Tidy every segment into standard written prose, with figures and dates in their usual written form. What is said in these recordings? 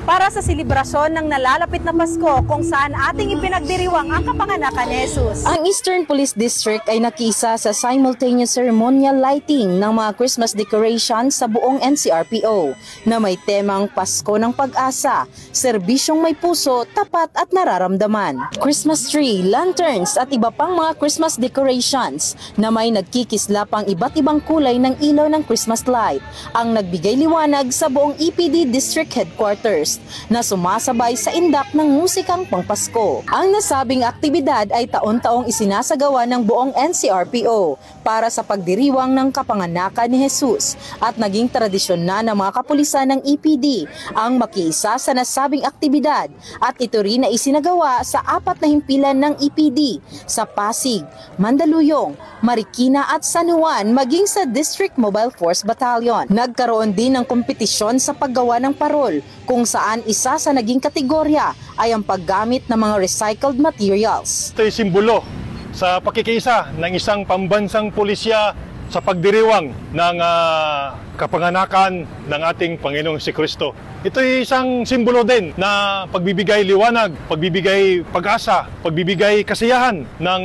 para sa selebrasyon ng nalalapit na Pasko kung saan ating ipinagdiriwang ang kapanganakan ni Jesus. Ang Eastern Police District ay nakiisa sa simultaneous ceremonial lighting ng mga Christmas decorations sa buong NCRPO na may temang Pasko ng Pag-asa, serbisyong may puso, tapat at nararamdaman. Christmas tree, lanterns at iba pang mga Christmas decorations na may nagkikislapang iba't ibang kulay ng ilaw ng Christmas light ang nagbigay liwanag sa buong EPD District Headquarters na sumasabay sa indak ng musikang pangpasko. Ang nasabing aktibidad ay taon-taong isinasagawa ng buong NCRPO para sa pagdiriwang ng kapanganakan ni Jesus at naging tradisyon na ng mga kapulisan ng EPD ang makiisa sa nasabing aktibidad at ito rin na isinagawa sa 4 na himpilan ng EPD sa Pasig, Mandaluyong, Marikina at San Juan maging sa District Mobile Force Battalion. Nagkaroon din ng kompetisyon sa paggawa ng parol kung saan isa sa naging kategorya ay ang paggamit ng mga recycled materials. Ito ay simbolo sa pakikiisa ng isang pambansang pulisya sa pagdiriwang ng kapanganakan ng ating Panginoong Jesucristo. Ito ay isang simbolo din na pagbibigay liwanag, pagbibigay pag-asa, pagbibigay kasiyahan ng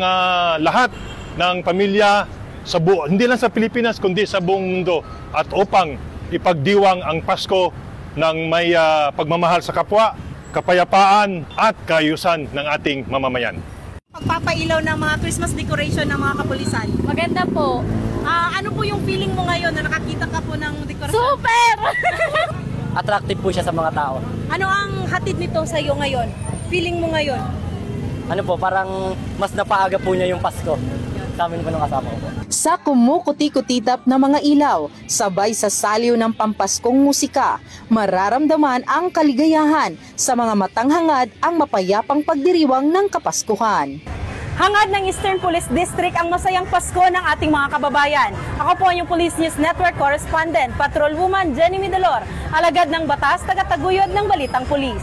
lahat ng pamilya sa hindi lang sa Pilipinas kundi sa buong mundo at upang ipagdiwang ang Pasko ng may pagmamahal sa kapwa, kapayapaan at kaayusan ng ating mamamayan. Pagpapailaw ng mga Christmas decoration ng mga kapulisan. Maganda po. Ano po yung feeling mo ngayon na nakakita ka po ng dekorasyon? Super! Attractive po siya sa mga tao. Ano ang hatid nito sa iyo ngayon? Feeling mo ngayon? Ano po, parang mas napaaga po niya yung Pasko sa amin po ng kasama ko po. Sa kumukuti-kutitap na mga ilaw, sabay sa saliw ng pampaskong musika, mararamdaman ang kaligayahan sa mga matang hangad ang mapayapang pagdiriwang ng Kapaskuhan. Hangad ng Eastern Police District ang masayang Pasko ng ating mga kababayan. Ako po ang Police News Network Correspondent, Patrolwoman Jenny Midalor, alagad ng batas, tagataguyod ng Balitang Pulis.